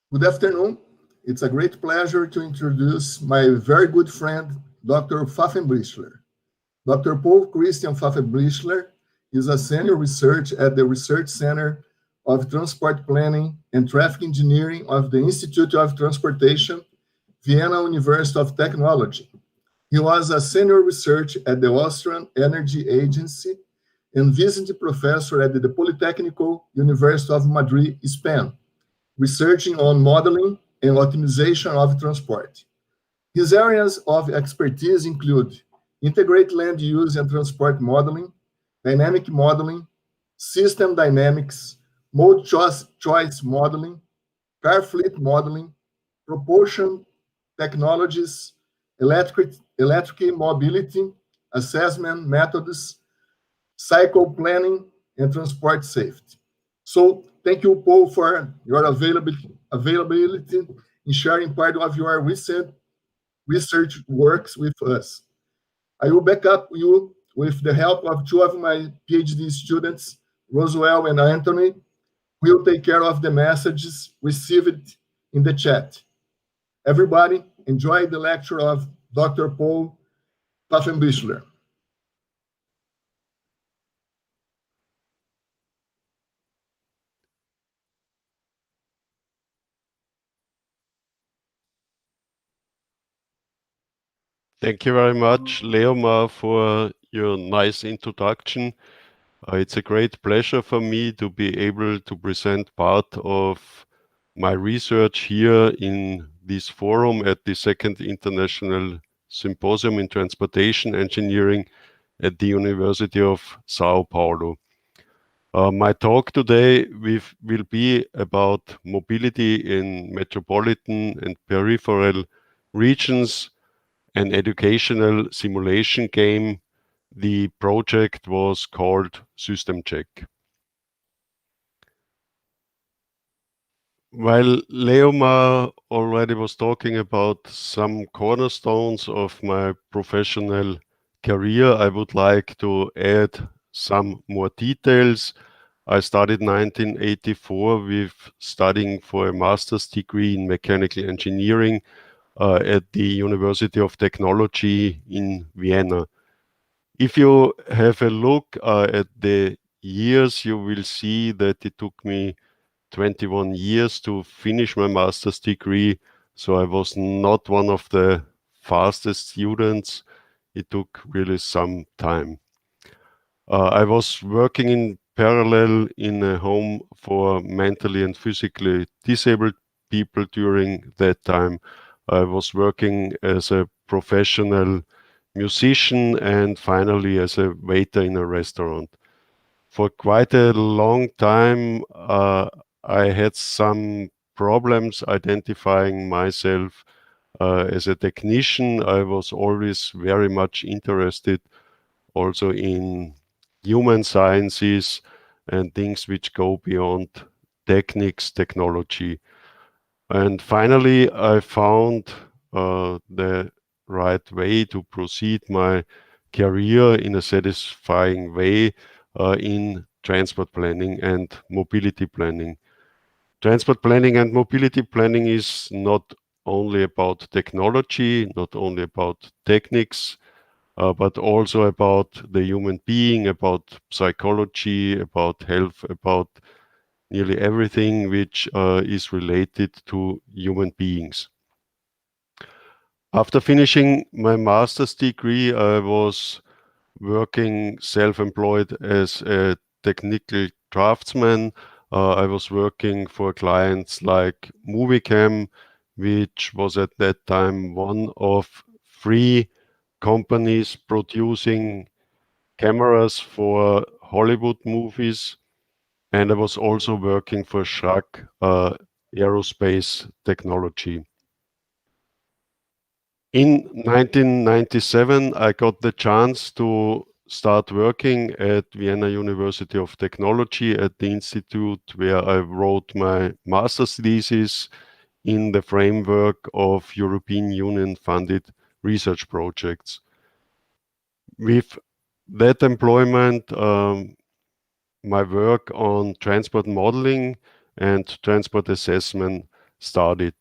Good afternoon. It's a great pleasure to introduce my very good friend, Dr. Pfaffenbichler. Dr. Paul Christian Pfaffenbichler is a senior researcher at the Research Center of Transport Planning and Traffic Engineering of the Institute of Transportation, Vienna University of Technology. He was a senior researcher at the Austrian Energy Agency and visiting professor at the Polytechnical University of Madrid, Spain, researching on modeling and optimization of transport. His areas of expertise include integrated land use and transport modeling, dynamic modeling, system dynamics, mode choice modeling, car fleet modeling, propulsion technologies, electric mobility, assessment methods, cycle planning, and transport safety. So thank you, Paul, for your availability in sharing part of your recent research works with us. I will back up you with the help of two of my PhD students, Roswell and Anthony, who will take care of the messages received in the chat. Everybody, enjoy the lecture of Dr. Paul Pfaffenbichler. Thank you very much, Leomar, for your nice introduction. It's a great pleasure for me to be able to present part of my research here in this forum at the Second International Symposium in Transportation Engineering at the University of Sao Paulo. My talk today will be about mobility in metropolitan and peripheral regions, an educational simulation game. The project was called System Check. While Leomar already was talking about some cornerstones of my professional career, I would like to add some more details. I started 1984 with studying for a master's degree in mechanical engineering at the University of Technology in Vienna. If you have a look at the years, you will see that it took me 21 years to finish my master's degree, so I was not one of the fastest students. It took really some time. I was working in parallel in a home for mentally and physically disabled people during that time. I was working as a professional musician and finally as a waiter in a restaurant. For quite a long time, I had some problems identifying myself as a technician. I was always very much interested also in human sciences and things which go beyond technology. And finally, I found the right way to proceed my career in a satisfying way in transport planning and mobility planning. Transport planning and mobility planning is not only about technology, not only about techniques, but also about the human being, about psychology, about health, about nearly everything which is related to human beings. After finishing my master's degree, I was working self-employed as a technical draftsman. I was working for clients like Movicam, which was at that time one of 3 companies producing cameras for Hollywood movies. And I was also working for Schrack Aerospace Technology. In 1997, I got the chance to start working at Vienna University of Technology at the institute where I wrote my master's thesis in the framework of European Union funded research projects. With that employment, my work on transport modeling and transport assessment started.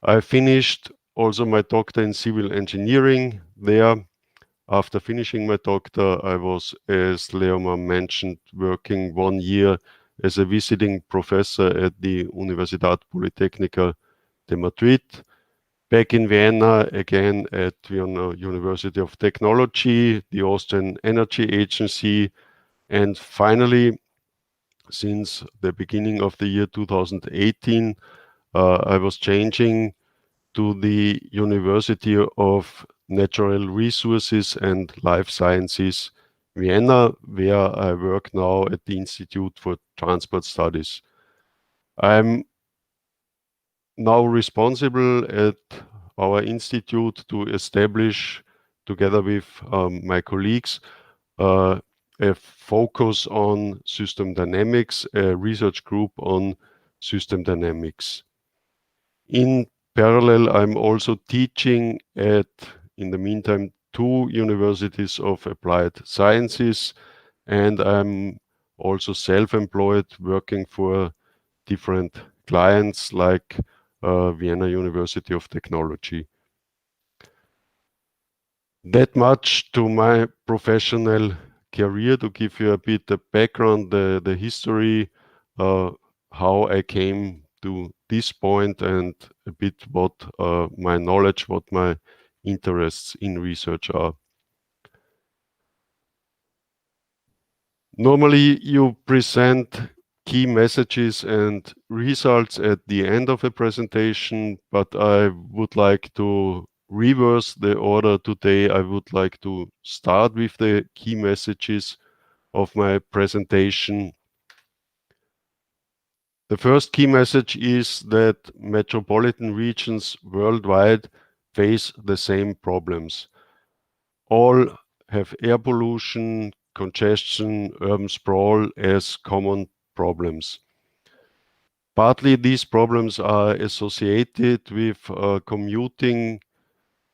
I finished also my doctor in civil engineering there. After finishing my doctor, I was, as Leomar mentioned, working 1 year as a visiting professor at the Universidad Politécnica de Madrid. Back in Vienna, again at Vienna University of Technology, the Austrian Energy Agency, and finally, since the beginning of the year 2018, I was changing to the University of Natural Resources and Life Sciences, Vienna, where I work now at the Institute for Transport Studies. I'm now responsible at our institute to establish, together with my colleagues, a focus on system dynamics, a research group on system dynamics. In parallel, I'm also teaching at, in the meantime, 2 universities of applied sciences, and I'm also self-employed, working for different clients like Vienna University of Technology. That much to my professional career, to give you a bit the background, the history, how I came to this point, and a bit what my knowledge, what my interests in research are. Normally you present key messages and results at the end of a presentation, but I would like to reverse the order today. I would like to start with the key messages of my presentation. The first key message is that metropolitan regions worldwide face the same problems. All have air pollution, congestion, urban sprawl as common problems. Partly these problems are associated with commuting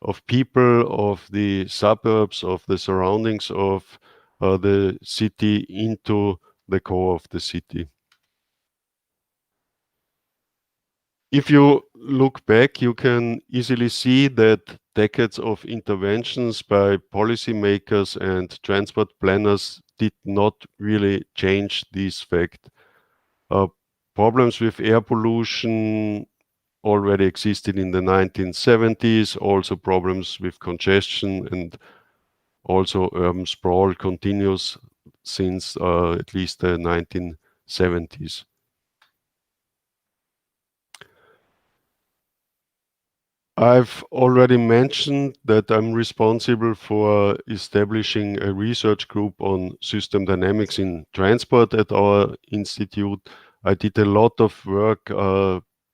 of people, of the suburbs, of the surroundings of the city into the core of the city. If you look back, you can easily see that decades of interventions by policymakers and transport planners did not really change this fact. Problems with air pollution already existed in the 1970s, also problems with congestion, and also urban sprawl continues since at least the 1970s. I've already mentioned that I'm responsible for establishing a research group on system dynamics in transport at our institute. I did a lot of work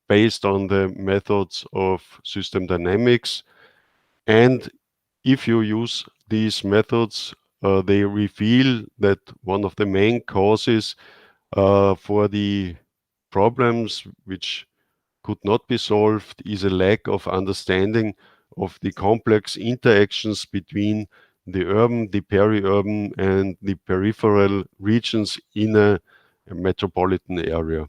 based on the methods of system dynamics. And if you use these methods, they reveal that one of the main causes for the problems which could not be solved is a lack of understanding of the complex interactions between the urban, the peri-urban, and the peripheral regions in a metropolitan area.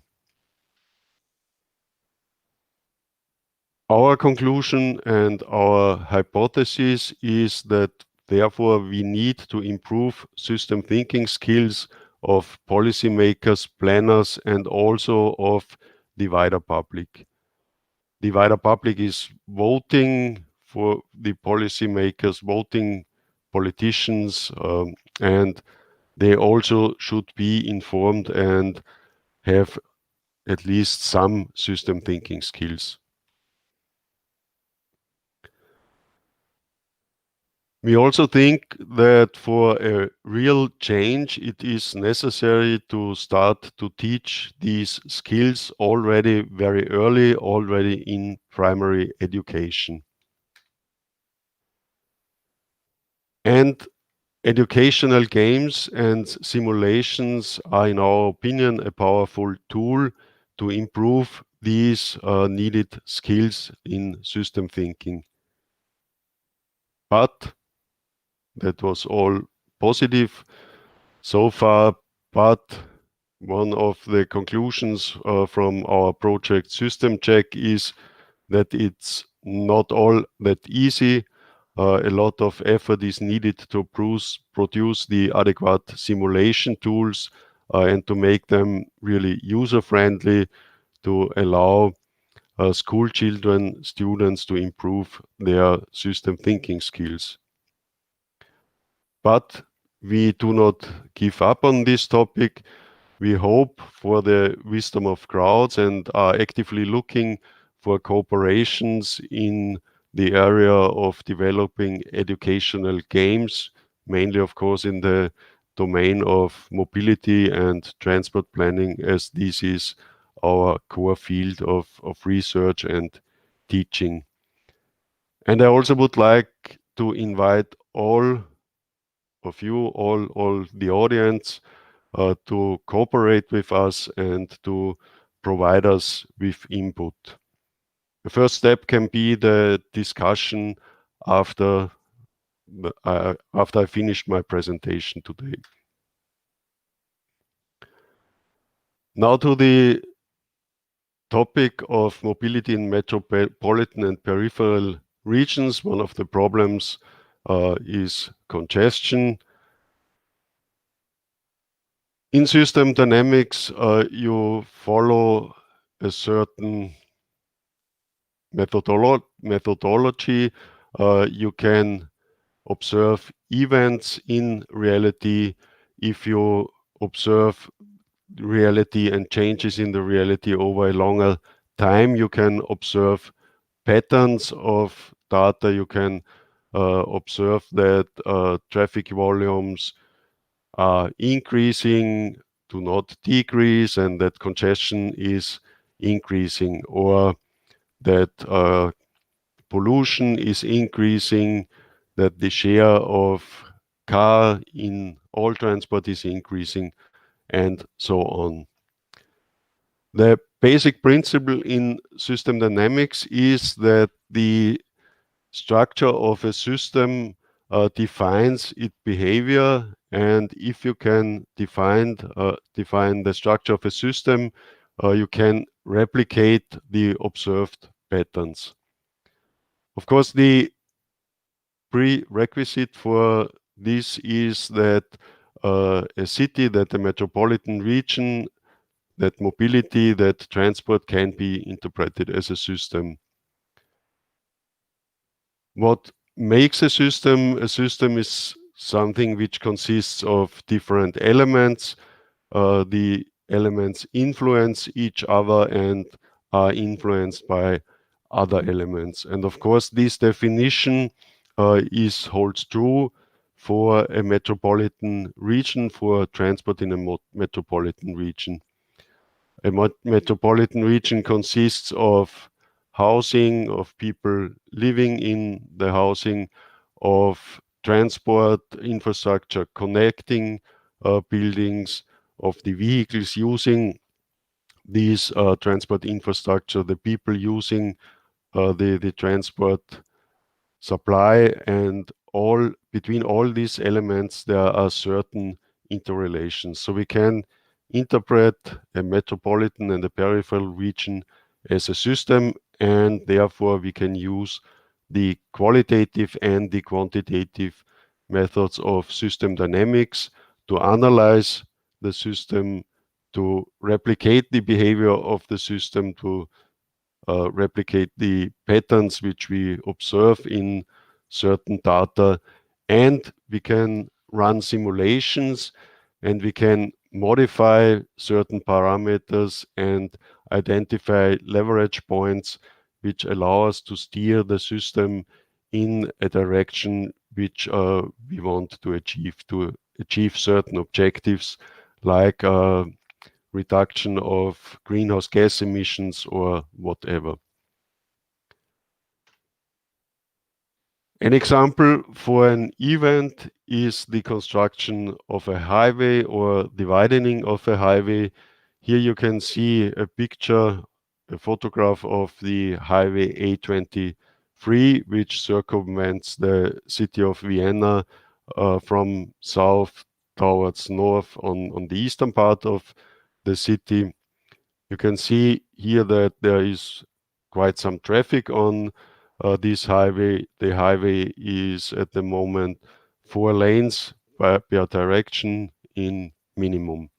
Our conclusion and our hypothesis is that therefore we need to improve system thinking skills of policymakers, planners, and also of the wider public. The wider public is voting for the policymakers, voting politicians, and they also should be informed and have at least some system thinking skills. We also think that for a real change, it is necessary to start to teach these skills already very early, already in primary education. And educational games and simulations are, in our opinion, a powerful tool to improve these needed skills in system thinking. But that was all positive so far, but one of the conclusions from our project System Check is that it's not all that easy. A lot of effort is needed to produce the adequate simulation tools and to make them really user-friendly to allow school children, students to improve their system thinking skills. But we do not give up on this topic. We hope for the wisdom of crowds and are actively looking for cooperations in the area of developing educational games, mainly, of course, in the domain of mobility and transport planning, as this is our core field of research and teaching. And I also would like to invite all of you, all the audience, to cooperate with us and to provide us with input. The first step can be the discussion after I finished my presentation today. Now to the topic of mobility in metropolitan and peripheral regions. One of the problems is congestion. In system dynamics, you follow a certain methodology. You can observe events in reality. If you observe reality and changes in the reality over a longer time, you can observe patterns of data. You can observe that traffic volumes are increasing, do not decrease, and that congestion is increasing, or that pollution is increasing, that the share of car in all transport is increasing, and so on. The basic principle in system dynamics is that the structure of a system defines its behavior, and if you can define the structure of a system, you can replicate the observed patterns. Of course, the prerequisite for this is that a city, that a metropolitan region, that mobility, that transport can be interpreted as a system. What makes a system is something which consists of different elements. The elements influence each other and are influenced by other elements. And of course, this definition holds true for a metropolitan region, for transport in a metropolitan region. A metropolitan region consists of housing, of people living in the housing, of transport infrastructure connecting buildings, of the vehicles using these transport infrastructure, the people using the transport supply, and between all these elements there are certain interrelations. So we can interpret a metropolitan and a peripheral region as a system, and therefore we can use the qualitative and the quantitative methods of system dynamics to analyze the system, to replicate the behavior of the system, to replicate the patterns which we observe in certain data, and we can run simulations, and we can modify certain parameters and identify leverage points which allow us to steer the system in a direction which we want to achieve certain objectives, like reduction of greenhouse gas emissions or whatever. An example for an event is the construction of a highway or the widening of a highway. Here you can see a picture, a photograph of the highway A23, which circumvents the city of Vienna from south towards north on the eastern part of the city. You can see here that there is quite some traffic on this highway. The highway is at the moment 4 lanes per direction in minimum.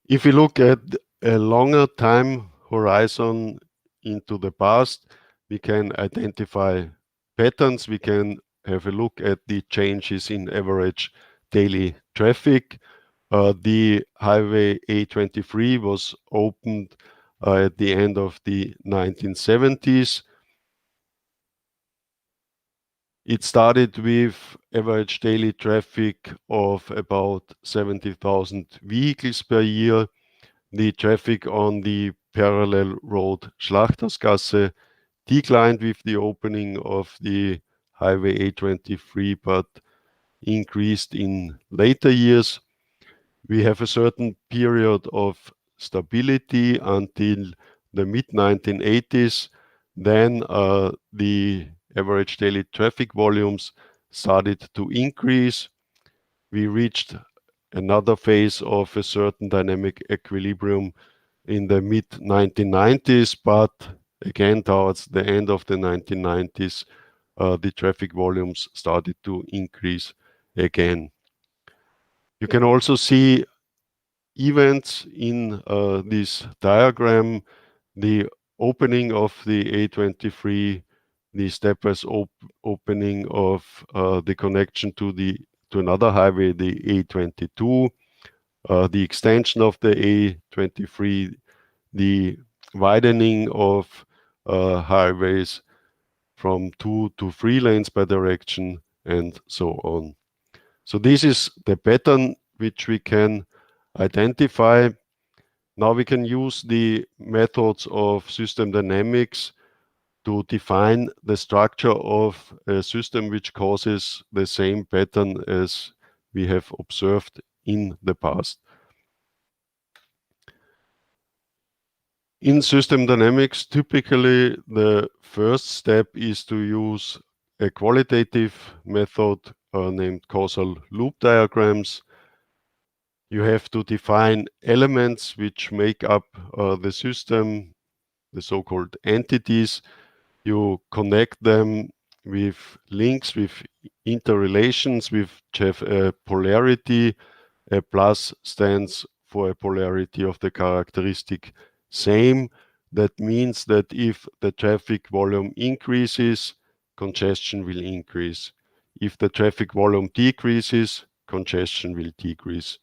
If we look at a longer time horizon into the past, we can identify patterns. We can have a look at the changes in average daily traffic. The highway A23 was opened at the end of the 1970s. It started with average daily traffic of about 70,000 vehicles per year. The traffic on the parallel road Schlachtersgasse declined with the opening of the highway A23, but increased in later years. We have a certain period of stability until the mid-1980s. Then the average daily traffic volumes started to increase. We reached another phase of a certain dynamic equilibrium in the mid-1990s, but again towards the end of the 1990s, the traffic volumes started to increase again. You can also see events in this diagram, the opening of the A23, the stepwise opening of the connection to another highway, the A22, the extension of the A23, the widening of highways from 2 to 3 lanes per direction, and so on. So this is the pattern which we can identify. Now we can use the methods of system dynamics to define the structure of a system which causes the same pattern as we have observed in the past. In system dynamics, typically the first step is to use a qualitative method named causal loop diagrams. You have to define elements which make up the system, the so-called entities. You connect them with links, with interrelations, which have a polarity. A plus stands for a polarity of the characteristic same. That means that if the traffic volume increases, congestion will increase. If the traffic volume decreases, congestion will decrease.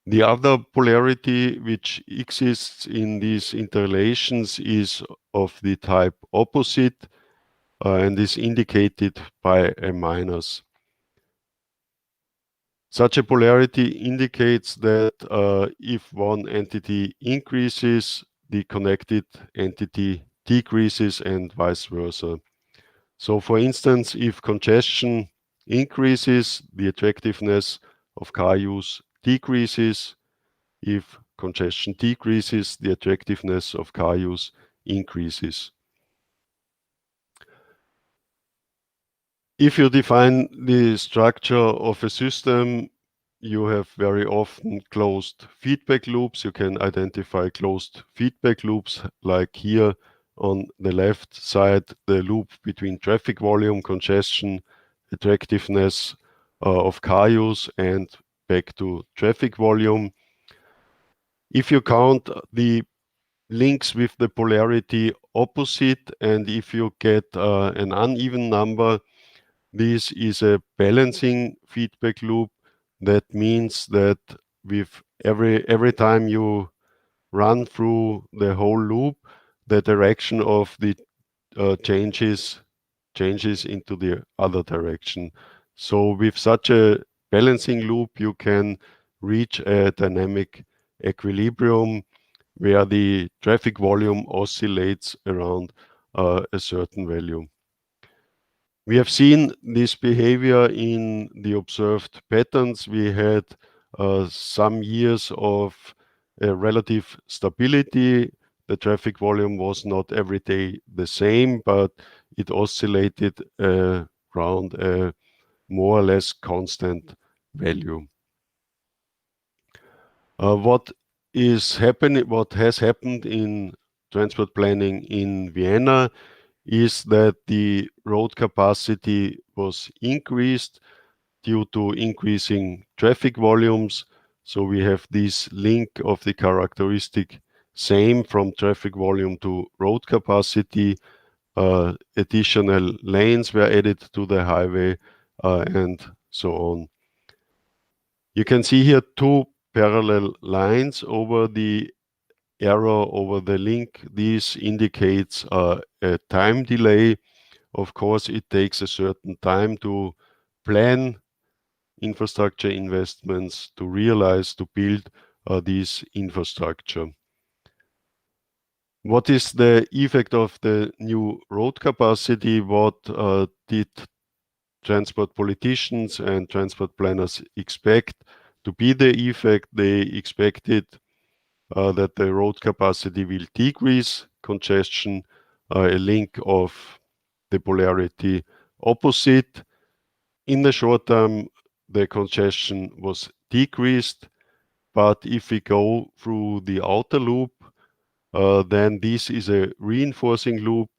The other polarity which exists in these interrelations is of the type opposite and is indicated by a minus. Such a polarity indicates that if one entity increases, the connected entity decreases and vice versa. So for instance, if congestion increases, the attractiveness of car use decreases. If congestion decreases, the attractiveness of car use increases. If you define the structure of a system, you have very often closed feedback loops. You can identify closed feedback loops, like here on the left side, the loop between traffic volume, congestion, attractiveness of car use, and back to traffic volume. If you count the links with the polarity opposite, and if you get an uneven number, this is a balancing feedback loop. That means that with every time you run through the whole loop, the direction of the changes into the other direction. So with such a balancing loop, you can reach a dynamic equilibrium where the traffic volume oscillates around a certain value. We have seen this behavior in the observed patterns. We had some years of relative stability. The traffic volume was not every day the same, but it oscillated around a more or less constant value. What has happened in transport planning in Vienna is that the road capacity was increased due to increasing traffic volumes. So we have this link of the characteristic same from traffic volume to road capacity. Additional lanes were added to the highway and so on. You can see here two parallel lines over the arrow over the link. This indicates a time delay. Of course, it takes a certain time to plan infrastructure investments, to realize, to build this infrastructure. What is the effect of the new road capacity? What did transport politicians and transport planners expect to be the effect? They expected that the road capacity will decrease congestion, a link of the polarity opposite. In the short term, the congestion was decreased, but if we go through the outer loop, then this is a reinforcing loop.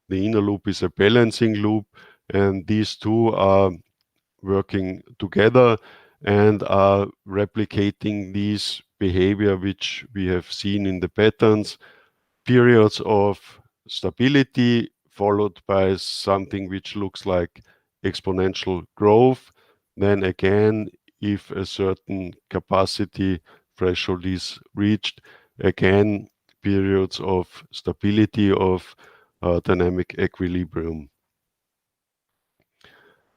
The inner loop is a balancing loop, and these two are working together and are replicating this behavior which we have seen in the patterns. Periods of stability followed by something which looks like exponential growth. Then again, if a certain capacity threshold is reached, again, periods of stability of dynamic equilibrium.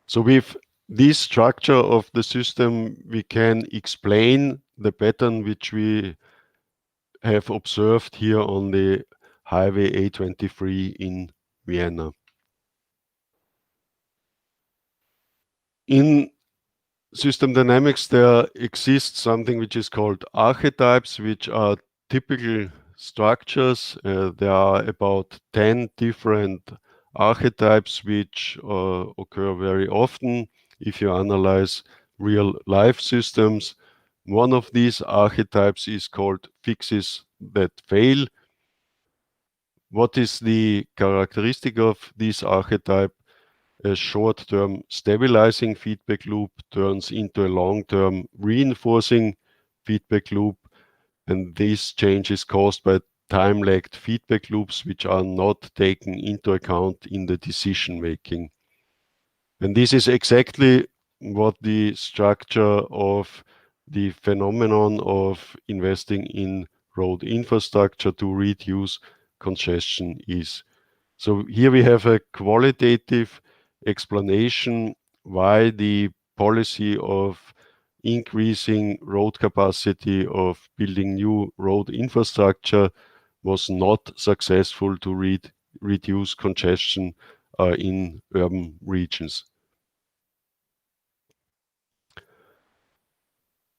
So with this structure of the system, we can explain the pattern which we have observed here on the highway A23 in Vienna. In system dynamics, there exists something which is called archetypes, which are typical structures. There are about 10 different archetypes which occur very often if you analyze real life systems. One of these archetypes is called fixes that fail. What is the characteristic of this archetype? A short-term stabilizing feedback loop turns into a long-term reinforcing feedback loop, and this change is caused by time-lagged feedback loops which are not taken into account in the decision making. And this is exactly what the structure of the phenomenon of investing in road infrastructure to reduce congestion is. So here we have a qualitative explanation why the policy of increasing road capacity, of building new road infrastructure was not successful to reduce congestion in urban regions.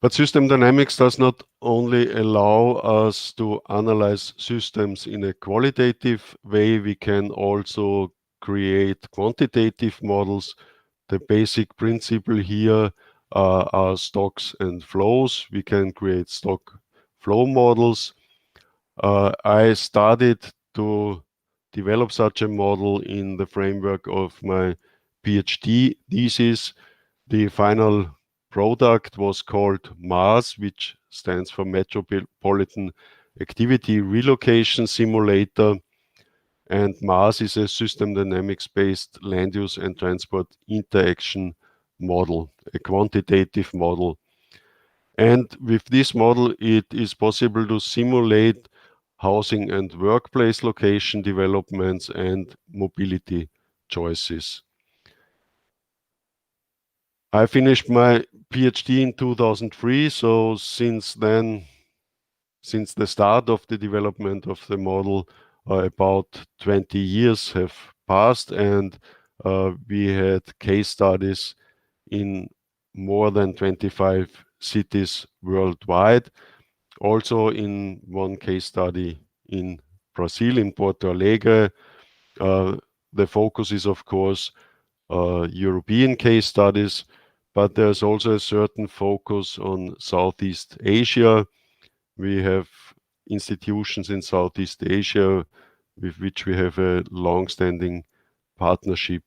But system dynamics does not only allow us to analyze systems in a qualitative way, we can also create quantitative models. The basic principle here are stocks and flows. We can create stock flow models. I started to develop such a model in the framework of my PhD thesis. The final product was called MAS, which stands for Metropolitan Activity Relocation Simulator. And MAS is a system dynamics-based land use and transport interaction model, a quantitative model. And with this model, it is possible to simulate housing and workplace location developments and mobility choices. I finished my PhD in 2003, so since then, since the start of the development of the model, about 20 years have passed, and we had case studies in more than 25 cities worldwide. Also in one case study in Brazil, in Porto Alegre. The focus is, of course, European case studies, but there's also a certain focus on Southeast Asia. We have institutions in Southeast Asia with which we have a long-standing partnership.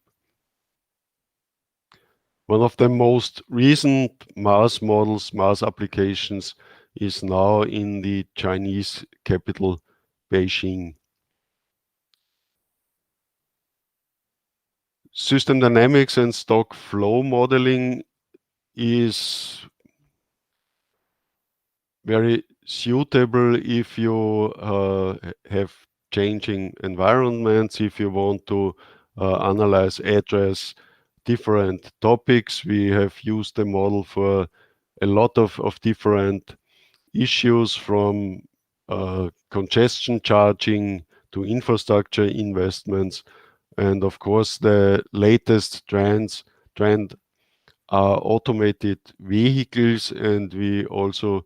One of the most recent mass models, mass applications, is now in the Chinese capital, Beijing. System dynamics and stock flow modeling is very suitable if you have changing environments, if you want to analyze, address different topics. We have used the model for a lot of different issues, from congestion charging to infrastructure investments. And of course, the latest trend are automated vehicles, and we also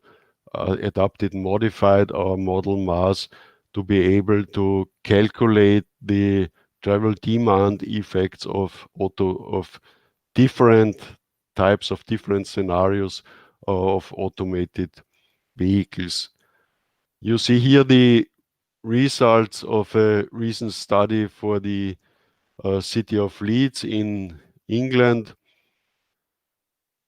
adapted, modified our model mass to be able to calculate the travel demand effects of different types of different scenarios of automated vehicles. You see here the results of a recent study for the city of Leeds in England.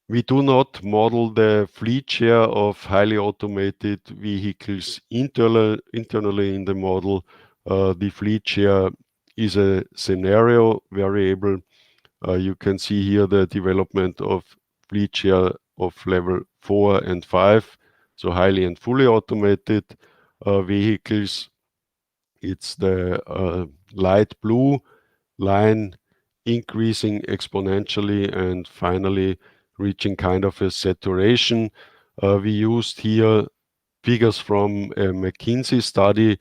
We do not model the fleet share of highly automated vehicles internally in the model. The fleet share is a scenario variable. You can see here the development of fleet share of level 4 and 5, so highly and fully automated vehicles. It's the light blue line increasing exponentially and finally reaching kind of a saturation. We used here figures from a McKinsey study,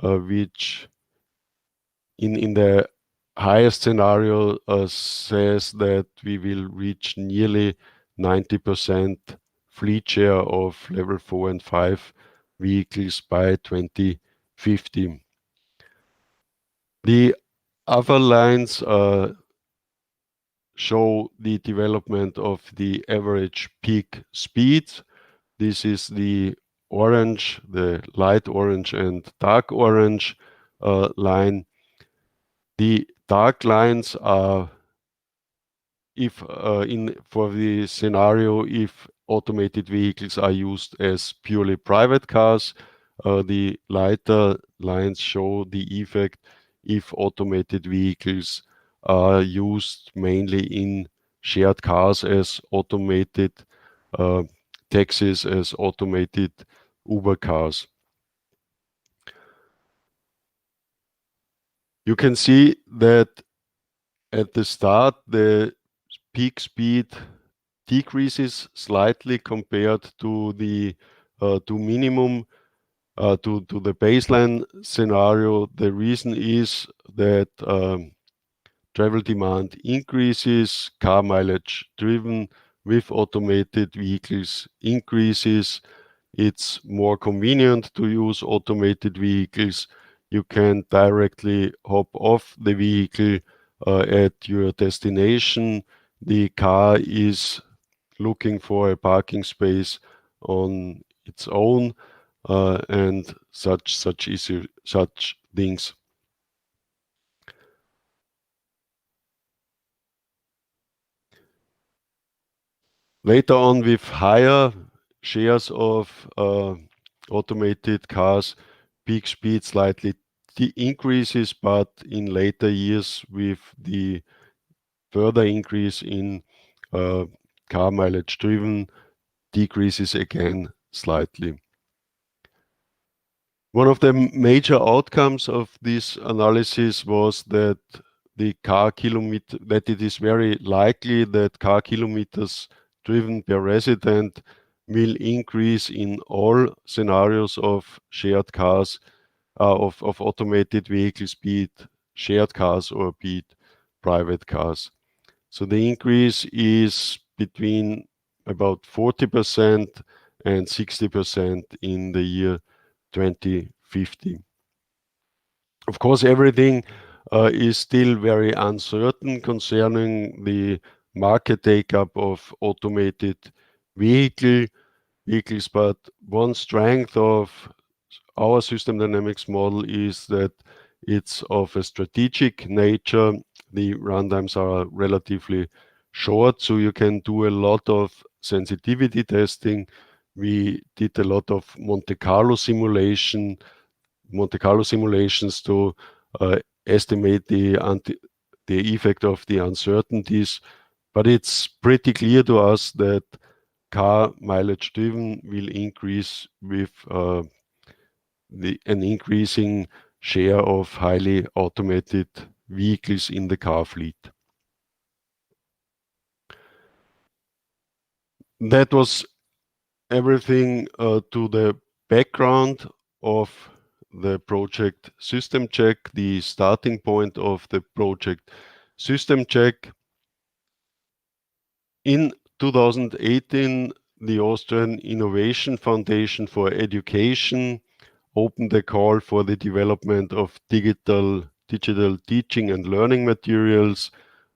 which in the highest scenario says that we will reach nearly 90% fleet share of level 4 and 5 vehicles by 2050. The other lines show the development of the average peak speed. This is the orange, the light orange and dark orange line. The dark lines are for the scenario if automated vehicles are used as purely private cars. The lighter lines show the effect if automated vehicles are used mainly in shared cars as automated taxis, as automated Uber cars. You can see that at the start the peak speed decreases slightly compared to the minimum to the baseline scenario. The reason is that travel demand increases, car mileage driven with automated vehicles increases. It's more convenient to use automated vehicles. You can directly hop off the vehicle at your destination. The car is looking for a parking space on its own, and such things. Later on, with higher shares of automated cars, peak speed slightly increases, but in later years, with the further increase in car mileage driven, decreases again slightly. One of the major outcomes of this analysis was that it is very likely that car kilometers driven per resident will increase in all scenarios of shared cars, of automated vehicles, be it shared cars or be it private cars. So the increase is between about 40% and 60% in the year 2050. Of course, everything is still very uncertain concerning the market take-up of automated vehicle. vehicles, but one strength of our system dynamics model is that it's of a strategic nature. The runtimes are relatively short, so you can do a lot of sensitivity testing. We did a lot of Monte Carlo simulations to estimate the effect of the uncertainties. But it's pretty clear to us that car mileage driven will increase with an increasing share of highly automated vehicles in the car fleet. That was everything to the background of the project System Check, the starting point of the project System Check. In 2018, the Austrian Innovation Foundation for Education opened a call for the development of digital teaching and learning materials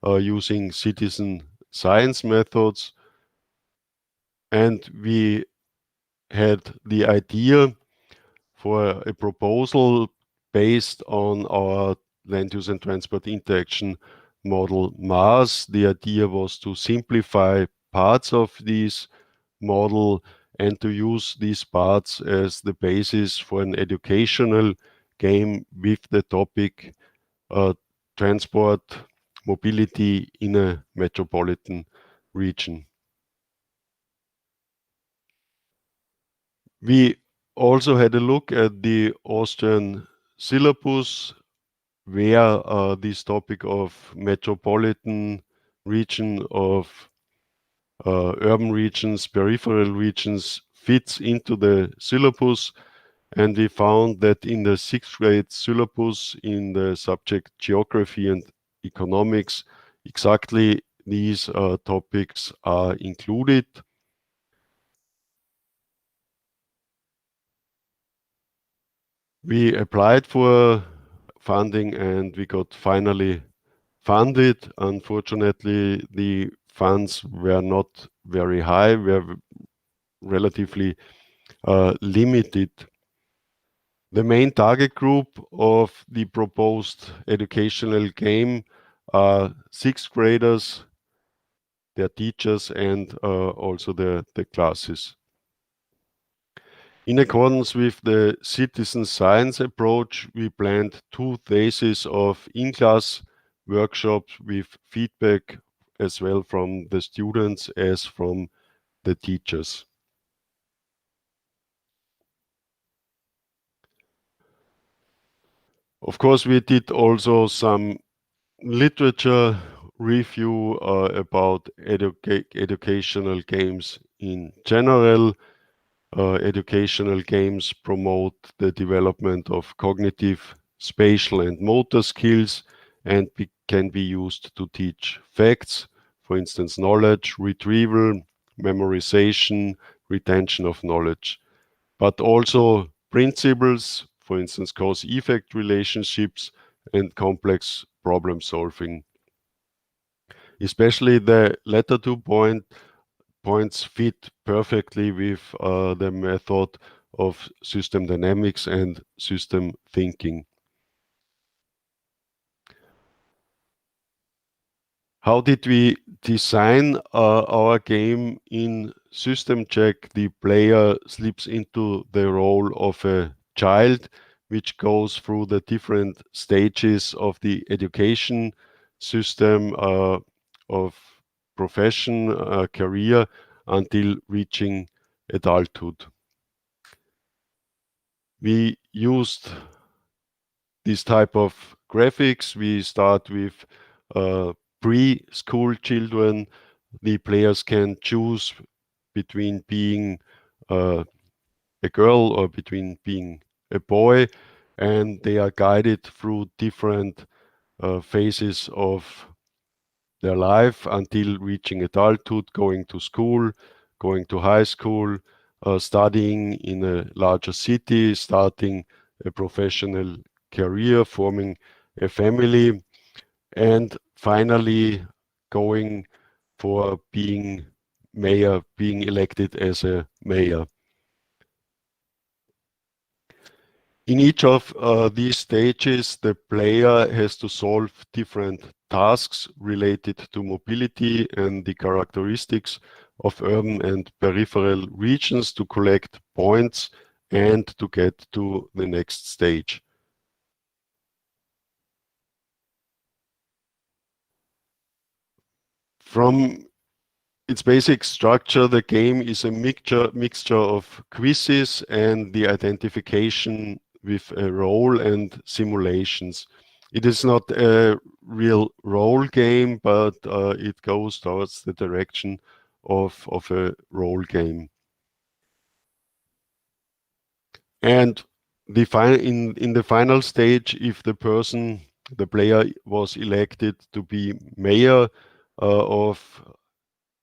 using citizen science methods. And we had the idea for a proposal based on our land use and transport interaction model MAS. The idea was to simplify parts of this model and to use these parts as the basis for an educational game with the topic transport mobility in a metropolitan region. We also had a look at the Austrian syllabus, where this topic of metropolitan region, of urban regions, peripheral regions fits into the syllabus. And we found that in the 6th grade syllabus, in the subject geography and economics, exactly these topics are included. We applied for funding and we got finally funded. Unfortunately, the funds were not very high, were relatively limited. The main target group of the proposed educational game are 6th graders, their teachers, and also the classes. In accordance with the citizen science approach, we planned 2 phases of in-class workshops with feedback as well from the students as from the teachers. Of course, we did also some literature review about educational games in general. Educational games promote the development of cognitive, spatial, and motor skills and can be used to teach facts, for instance, knowledge, retrieval, memorization, retention of knowledge, but also principles, for instance, cause-effect relationships and complex problem solving. Especially the latter 2 points fit perfectly with the method of system dynamics and system thinking. How did we design our game? In System Check, the player slips into the role of a child, which goes through the different stages of the education system of profession, career, until reaching adulthood. We used this type of graphics. We start with preschool children. The players can choose between being a girl or between being a boy, and they are guided through different phases of their life until reaching adulthood, going to school, going to high school, studying in a larger city, starting a professional career, forming a family, and finally going for being mayor being elected as a mayor. In each of these stages, the player has to solve different tasks related to mobility and the characteristics of urban and peripheral regions to collect points and to get to the next stage. From its basic structure, the game is a mixture of quizzes and the identification with a role and simulations. It is not a real role game, but it goes towards the direction of a role game. And in the final stage, if the player was elected to be mayor of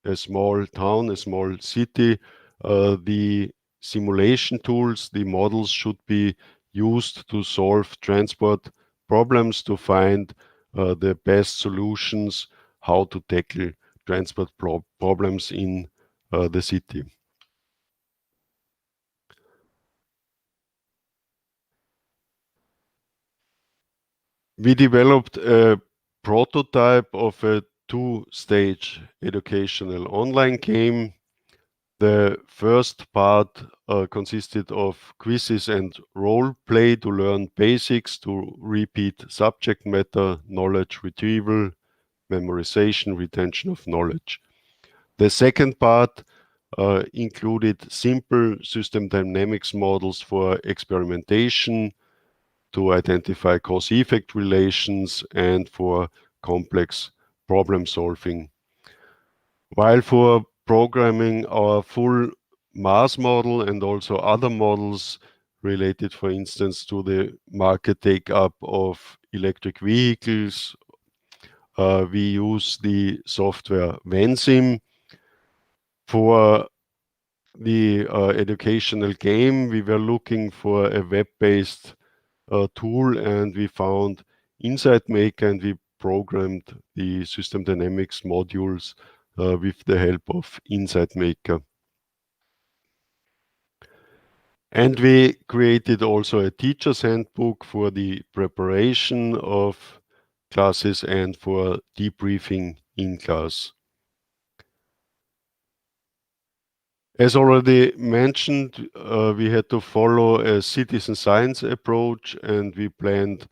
a small town, a small city, the simulation tools, the models should be used to solve transport problems, to find the best solutions, how to tackle transport problems in the city. We developed a prototype of a two-stage educational online game. The first part consisted of quizzes and role play to learn basics, to repeat subject matter, knowledge retrieval, memorization, retention of knowledge. The second part included simple system dynamics models for experimentation, to identify cause-effect relations, and for complex problem solving. While for programming our full mass model and also other models related, for instance, to the market take-up of electric vehicles, we use the software Vensim. For the educational game, we were looking for a web-based tool, and we found Insight Maker, and we programmed the system dynamics modules with the help of Insight Maker. And we created also a teacher's handbook for the preparation of classes and for debriefing in class. As already mentioned, we had to follow a citizen science approach, and we planned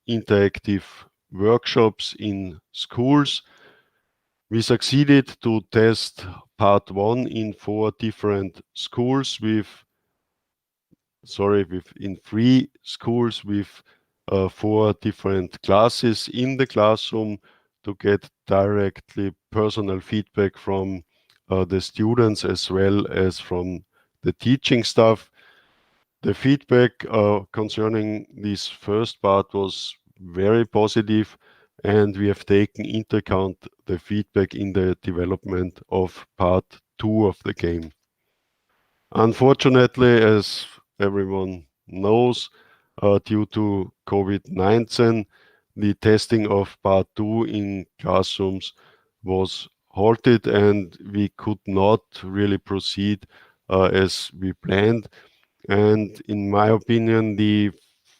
interactive workshops in schools. We succeeded to test part 1 in 4 different schools in 3 schools with 4 different classes in the classroom to get directly personal feedback from the students as well as from the teaching staff. The feedback concerning this first part was very positive, and we have taken into account the feedback in the development of part 2 of the game. Unfortunately, as everyone knows, due to COVID-19, the testing of part 2 in classrooms was halted, and we could not really proceed as we planned. And in my opinion, the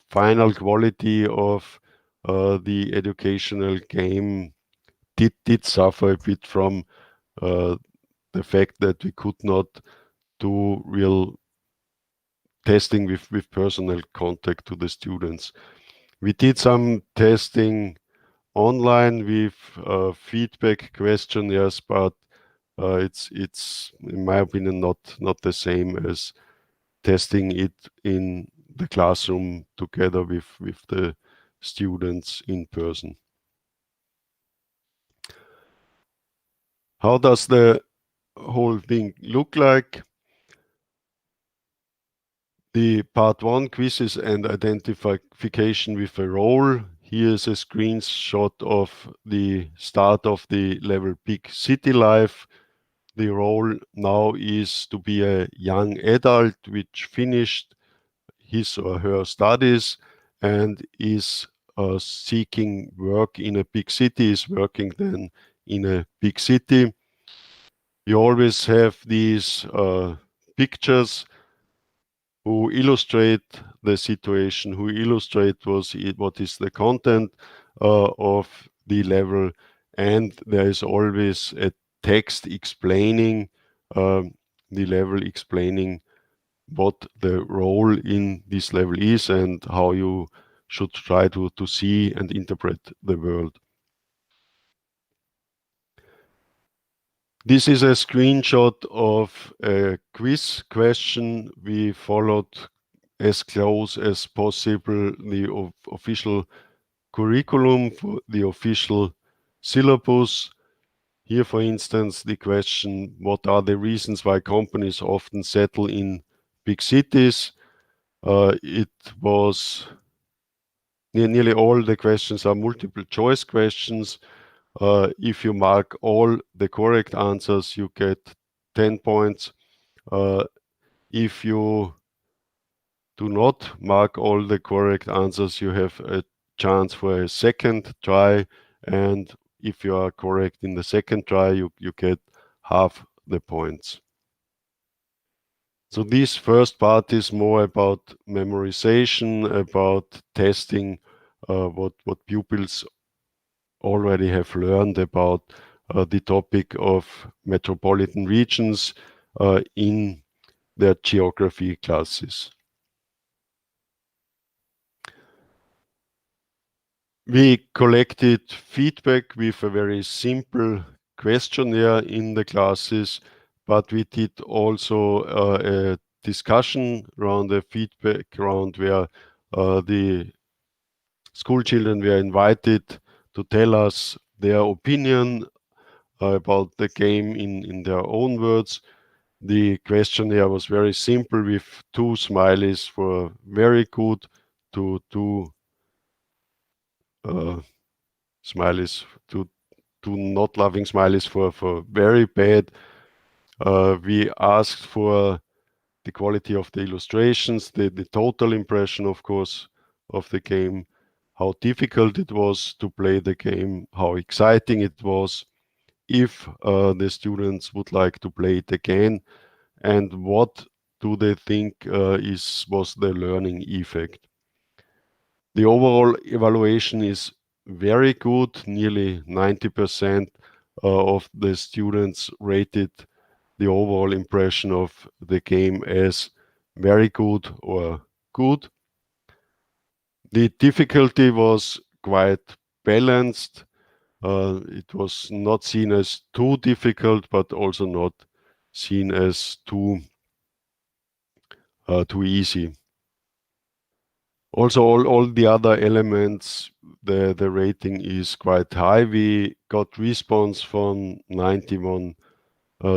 final quality of the educational game did suffer a bit from the fact that we could not do real testing with personal contact to the students. We did some testing online with feedback questionnaires, but it's in my opinion not the same as testing it in the classroom together with the students in person. How does the whole thing look like? The part 1, quizzes and identification with a role. Here is a screenshot of the start of the level Big City Life. The role now is to be a young adult which finished his or her studies and is seeking work in a big city, is working then in a big city. You always have these pictures who illustrate the situation, who illustrate what is the content of the level, and there is always a text explaining the level, explaining what the role in this level is and how you should try to see and interpret the world. This is a screenshot of a quiz question. We followed as close as possible the official curriculum, for the official syllabus. Here, for instance, the question, what are the reasons why companies often settle in big cities? It was nearly all the questions are multiple choice questions. If you mark all the correct answers, you get 10 points. If you do not mark all the correct answers, you have a chance for a second try, and if you are correct in the second try, you get half the points. So this first part is more about memorization, about testing what pupils already have learned about the topic of metropolitan regions in their geography classes. We collected feedback with a very simple questionnaire in the classes, but we did also a discussion around the feedback round where the school children were invited to tell us their opinion about the game in their own words. The questionnaire was very simple with 2 smileys for very good to 2 smileys to not loving smileys for very bad. We asked for the quality of the illustrations, the total impression, of course, of the game, how difficult it was to play the game, how exciting it was, if the students would like to play it again, and what do they think was the learning effect. The overall evaluation is very good. Nearly 90% of the students rated the overall impression of the game as very good or good. The difficulty was quite balanced. It was not seen as too difficult, but also not seen as too easy. Also, all the other elements, the rating is quite high. We got response from 91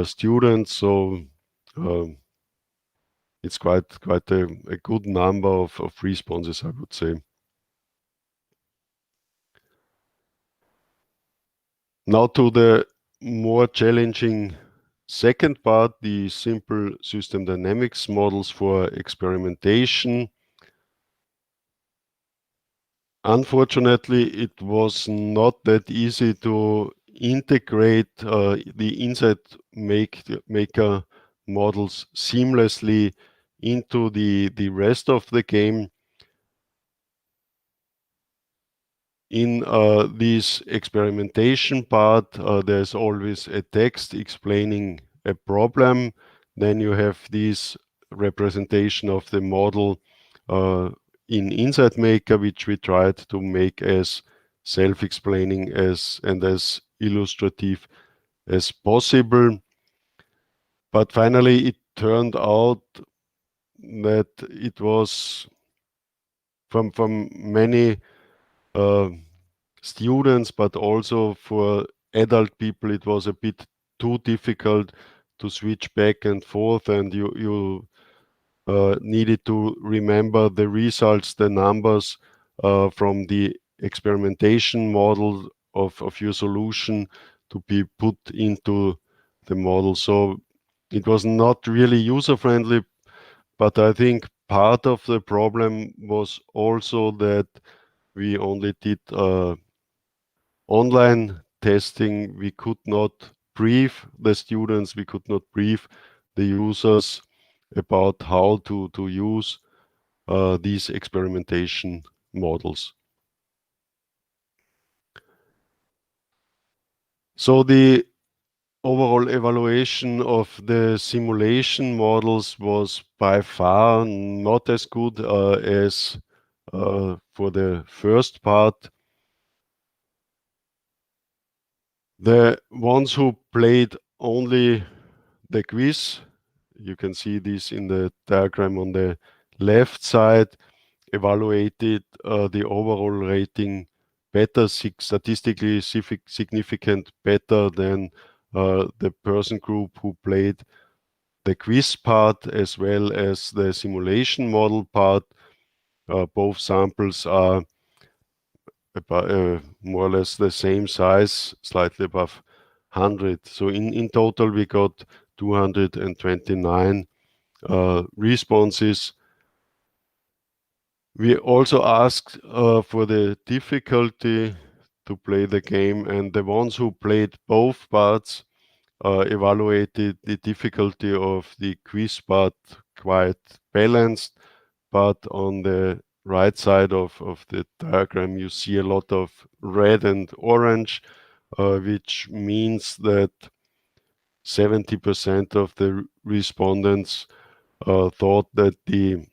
students, so it's quite a good number of responses, I would say. Now to the more challenging second part, the simple system dynamics models for experimentation. Unfortunately, it was not that easy to integrate the Insight Maker models seamlessly into the rest of the game. In this experimentation part, there's always a text explaining a problem. Then you have this representation of the model in Insight Maker, which we tried to make as self-explaining and as illustrative as possible. But finally, it turned out that it was from many students, but also for adult people, it was a bit too difficult to switch back and forth, and you needed to remember the results, the numbers from the experimentation model of your solution to be put into the model. So it was not really user-friendly, but I think part of the problem was also that we only did online testing. We could not brief the students, we could not brief the users about how to use these experimentation models. So the overall evaluation of the simulation models was by far not as good as for the first part. The ones who played only the quiz, you can see this in the diagram on the left side, evaluated the overall rating better, statistically significant better than the person group who played the quiz part as well as the simulation model part. Both samples are about, more or less the same size, slightly above 100. So in total we got 229 responses. We also asked for the difficulty to play the game, and the ones who played both parts evaluated the difficulty of the quiz part quite balanced, but on the right side of the diagram you see a lot of red and orange, which means that 70% of the respondents thought that the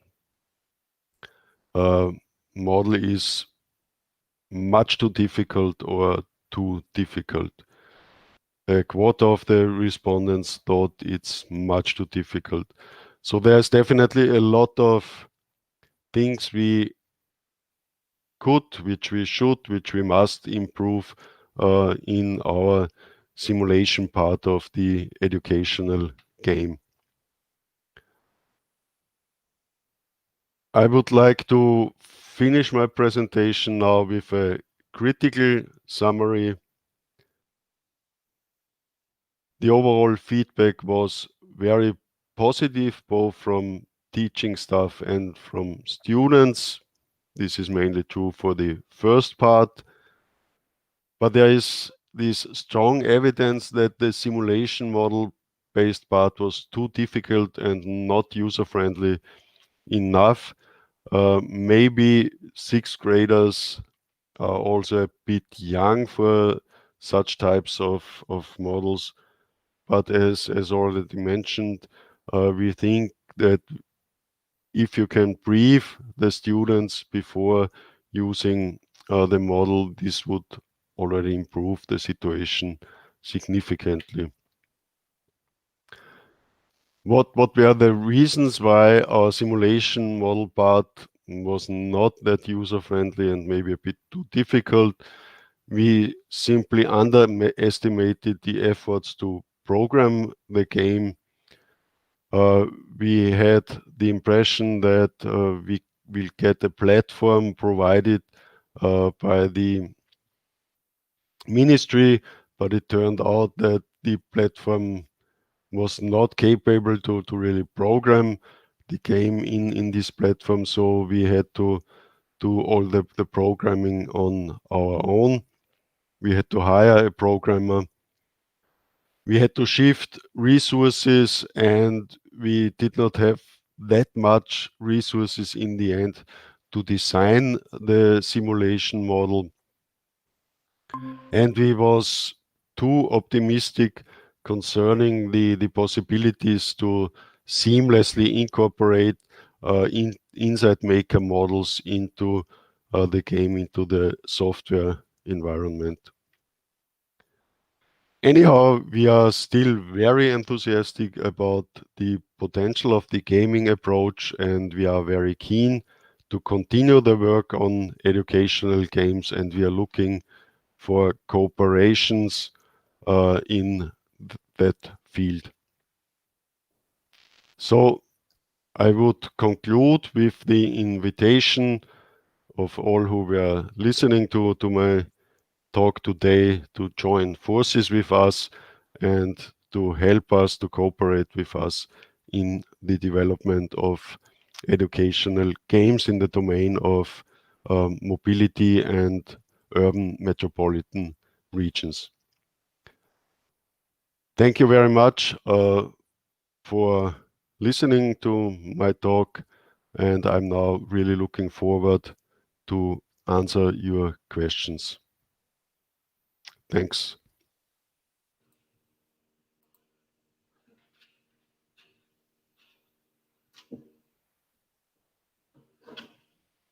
model is much too difficult or too difficult. A quarter of the respondents thought it's much too difficult. So there's definitely a lot of things we could, which we should, which we must improve in our simulation part of the educational game. I would like to finish my presentation now with a critical summary. The overall feedback was very positive, both from teaching staff and from students. This is mainly true for the first part. But there is this strong evidence that the simulation model-based part was too difficult and not user-friendly enough. Maybe sixth graders are also a bit young for such types of models. But as already mentioned, we think that if you can brief the students before using the model, this would already improve the situation significantly. What were the reasons why our simulation model part was not that user-friendly and maybe a bit too difficult? We simply underestimated the efforts to program the game. We had the impression that we will get a platform provided by the ministry, but it turned out that the platform was not capable to really program the game in this platform, so we had to do all the programming on our own. We had to hire a programmer. We had to shift resources, and we did not have that much resources in the end to design the simulation model. And we was too optimistic concerning the possibilities to seamlessly incorporate inside maker models into the game, into the software environment. Anyhow, we are still very enthusiastic about the potential of the gaming approach, and we are very keen to continue the work on educational games, and we are looking for cooperations in that field. So I would conclude with the invitation of all who were listening to my talk today to join forces with us and to help us, to cooperate with us in the development of educational games in the domain of mobility and urban metropolitan regions. thank you very much for listening to my talk, and I'm now really looking forward to answer your questions. Thanks.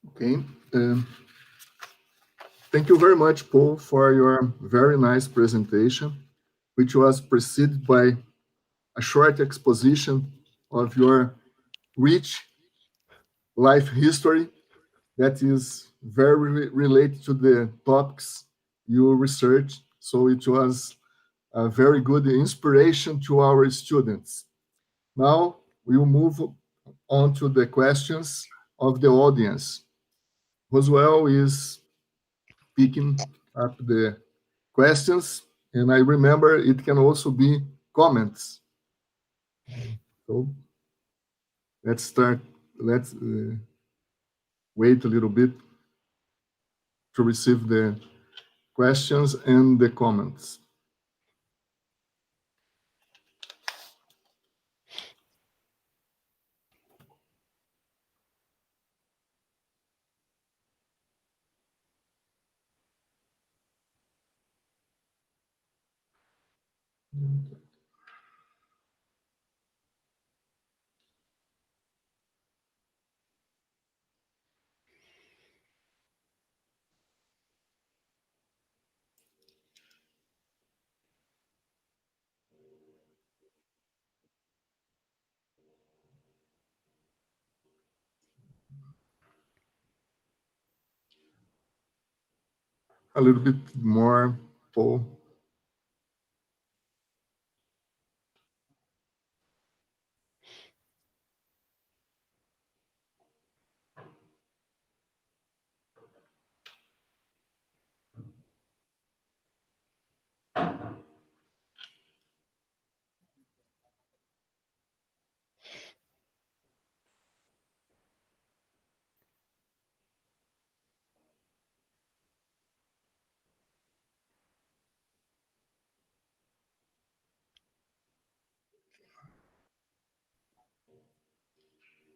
Okay. Thank you very much, Paul, for your very nice presentation, which was preceded by a short exposition of your rich life history that is very related to the topics you research. So it was a very good inspiration to our students. Now we will move on to the questions of the audience. Roswell is picking up the questions, and I remember it can also be comments. So let's start. Let's wait a little bit to receive the questions and the comments. A little bit more, Paul.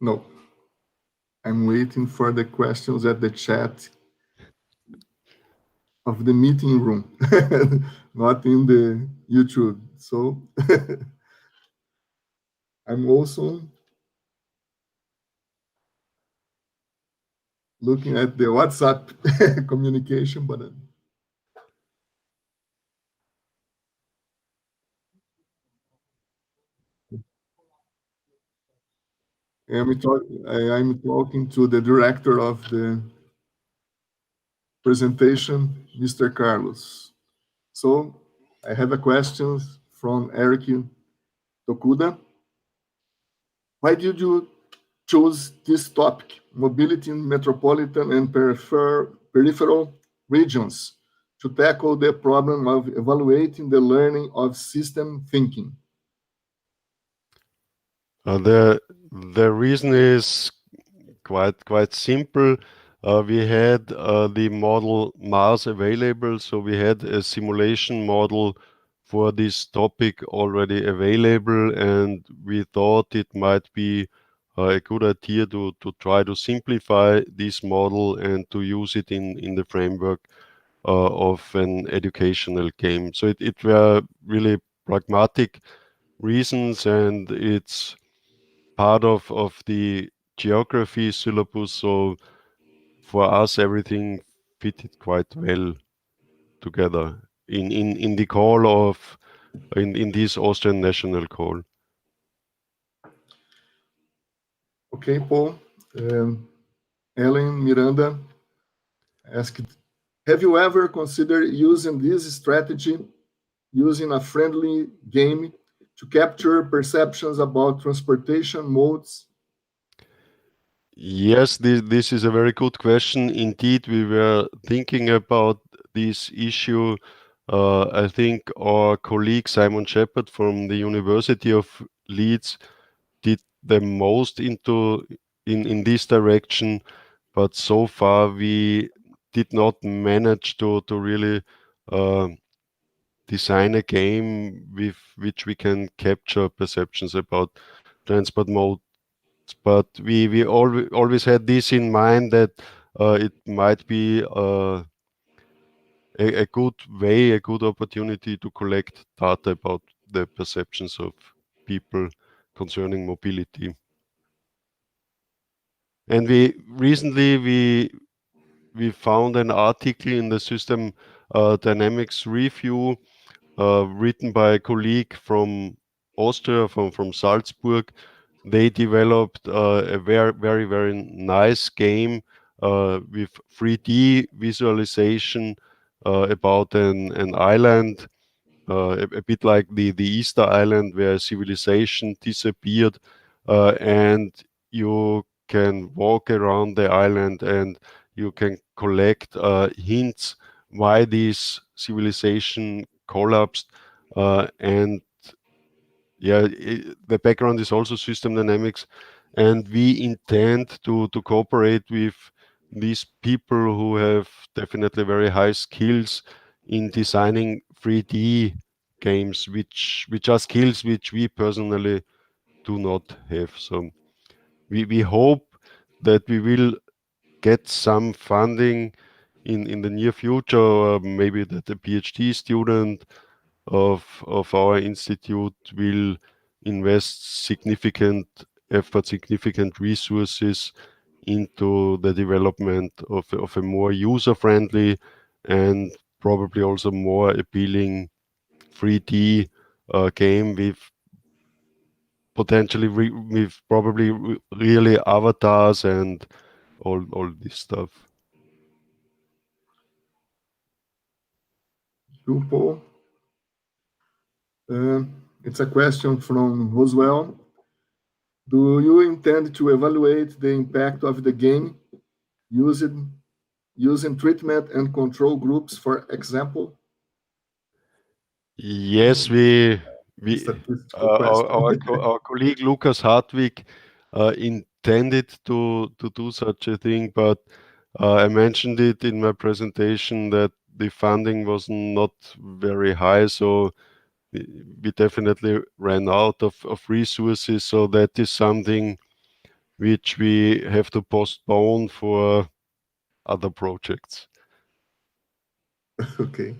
No, I'm waiting for the questions at the chat of the meeting room, not in the YouTube. So I'm also looking at the WhatsApp communication, but I'm talking to the director of the presentation, Mr. Carlos. So I have a question from Eric Tokuda. Why did you choose this topic, mobility in metropolitan and peripheral regions, to tackle the problem of evaluating the learning of system thinking? The reason is quite simple. We had the model Mars available, so we had a simulation model for this topic already available, and we thought it might be a good idea to try to simplify this model and to use it in the framework of an educational game. So it were really pragmatic reasons, and it's part of the geography syllabus, so for us everything fitted quite well together in the call of in this Austrian national call. Okay, Paul. Ellen Miranda asked, have you ever considered using this strategy, using a friendly game to capture perceptions about transportation modes? Yes, this is a very good question. Indeed, we were thinking about this issue. I think our colleague Simon Shepard from the University of Leeds did the most in this direction, but so far we did not manage to really design a game with which we can capture perceptions about transport modes. But we always had this in mind that it might be a good way, a good opportunity to collect data about the perceptions of people concerning mobility. And we recently found an article in the System Dynamics Review written by a colleague from Austria, from Salzburg. They developed a very nice game with 3D visualization about an island, a bit like the Easter Island where civilization disappeared, and you can walk around the island and you can collect hints why this civilization collapsed, and yeah, the background is also system dynamics, and we intend to cooperate with these people who have definitely very high skills in designing 3D games, which are skills which we personally do not have. So we hope that we will get some funding in the near future, or maybe that a PhD student of our institute will invest significant effort, significant resources into the development of a more user-friendly and probably also more appealing 3D game with potentially with probably really avatars and all this stuff. You, Paul. It's a question from Roswell. Do you intend to evaluate the impact of the game using treatment and control groups, for example? Yes, we Statistical question. our colleague Lukas Hartwig intended to do such a thing, but I mentioned it in my presentation that the funding was not very high, so we definitely ran out of resources. So that is something which we have to postpone for other projects. Okay.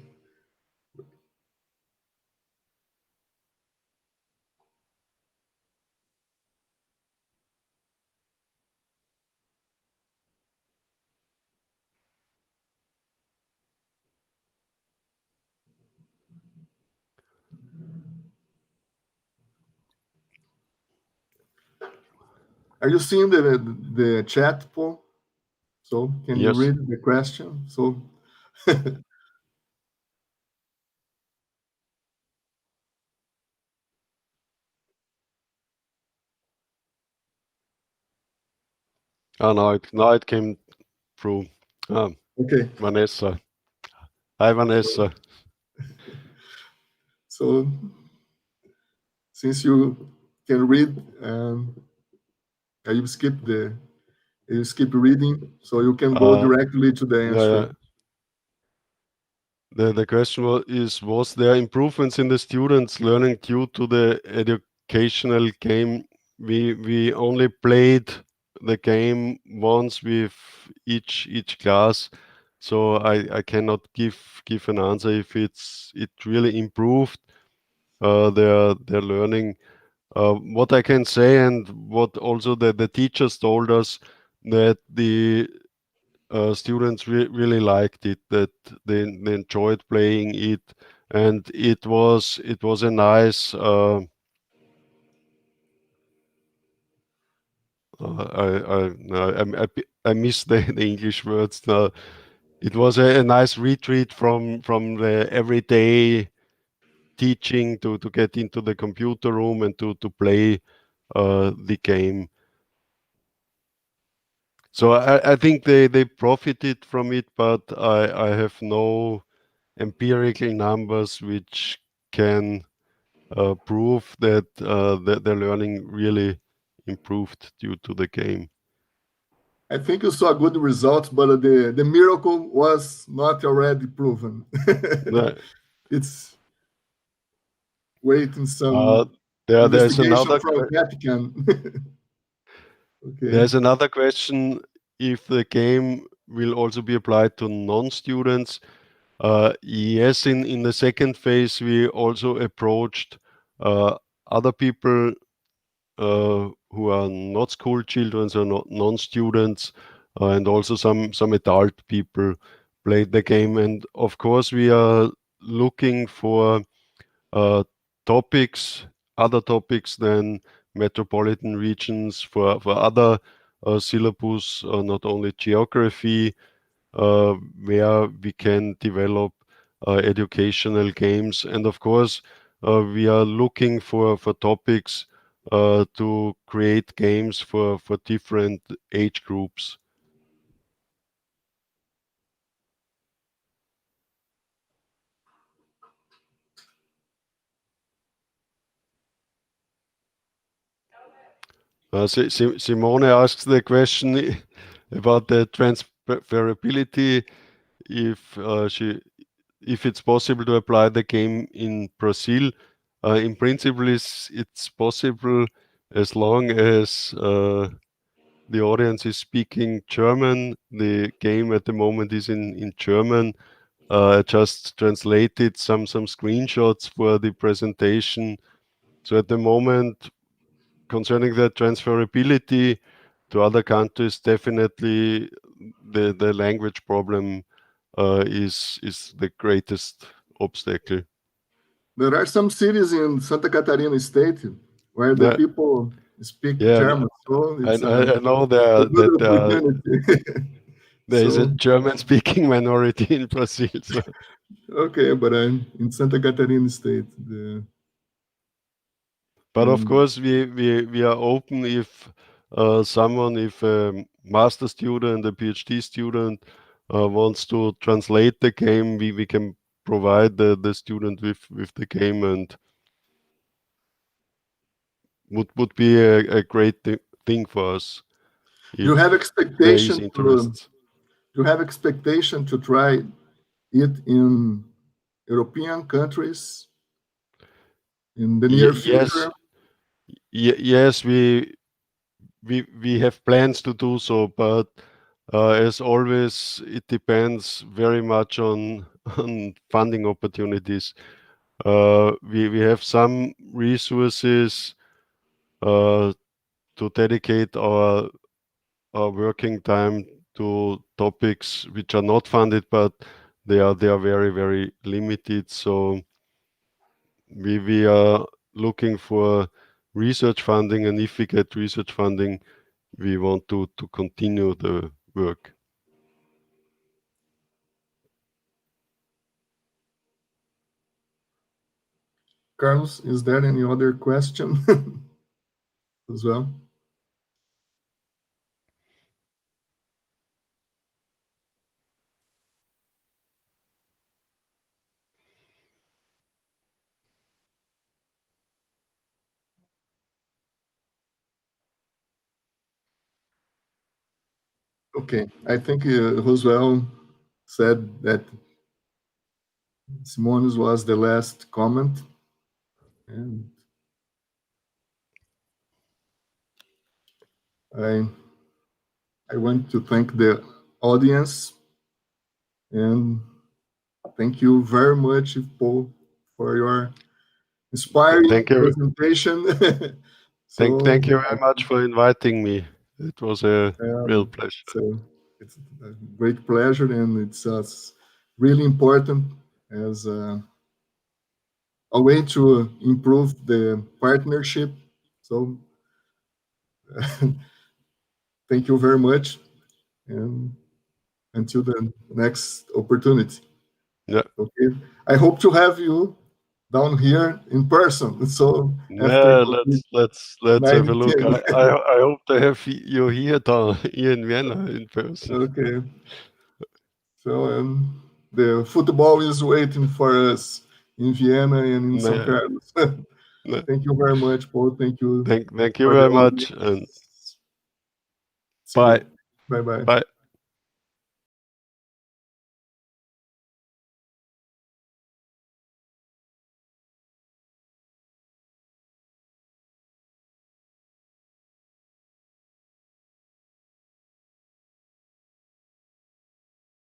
Are you seeing the chat, Paul? So can you Yes. read the question? So Now it came through. okay. Vanessa. Hi, Vanessa. So since you can read, you skip reading, so you can go directly to the answer. The question was there improvements in the students' learning due to the educational game? We only played the game once with each class, so I cannot give an answer if it really improved their learning. What I can say, and what also the teachers told us, that the students really liked it, that they enjoyed playing it, and it was a nice I miss the English words now. It was a nice retreat from the everyday teaching to get into the computer room and to play the game. So I think they profited from it, but I have no empirical numbers which can prove that their learning really improved due to the game. I think you saw good results, but the miracle was not already proven. No. It's waiting some there's investigation another from Vatican. Okay. There's another question if the game will also be applied to non-students. Yes, in the second phase, we also approached other people who are not school children, so not non-students, and also some adult people played the game. And of course, we are looking for topics, other topics than metropolitan regions, for other syllabus, not only geography, where we can develop educational games. And of course, we are looking for topics to create games for different age groups. Simone asks the question about the transferability, if it's possible to apply the game in Brazil. In principle, it's possible as long as the audience is speaking German. The game at the moment is in German. I just translated some screenshots for the presentation. So at the moment, concerning the transferability to other countries, definitely the language problem is the greatest obstacle. There are some cities in Santa Catarina state where the people speak German. So it's I know a good opportunity. There is a German-speaking minority in Brazil. So. Okay, but I'm in Santa Catarina state. But of course, we are open if someone, if a master student, a PhD student wants to translate the game, we can provide the student with the game, and would be a great thing for us. You have expectation to try it in European countries in the near future? Yes, we have plans to do so, but as always, it depends very much on funding opportunities. We have some resources to dedicate our working time to topics which are not funded, but they are very, very limited. So we are looking for research funding, and if we get research funding, we want to continue the work. Carlos, is there any other question as well? Okay, I think Roswell said that Simone's was the last comment. And I want to thank the audience, and thank you very much, Paul, for your inspiring presentation. Thank you very much for inviting me. It was a real pleasure. So it's a great pleasure, and it's really important as a way to improve the partnership. So thank you very much, and until the next opportunity. Yeah. Okay. I hope to have you down here in person. So yeah, let's have a look. I hope to have you here in Vienna in person. Okay. So the football is waiting for us in Vienna and in São Carlos. Thank you very much, Paul. Thank you. Thank you very much. And bye. Bye.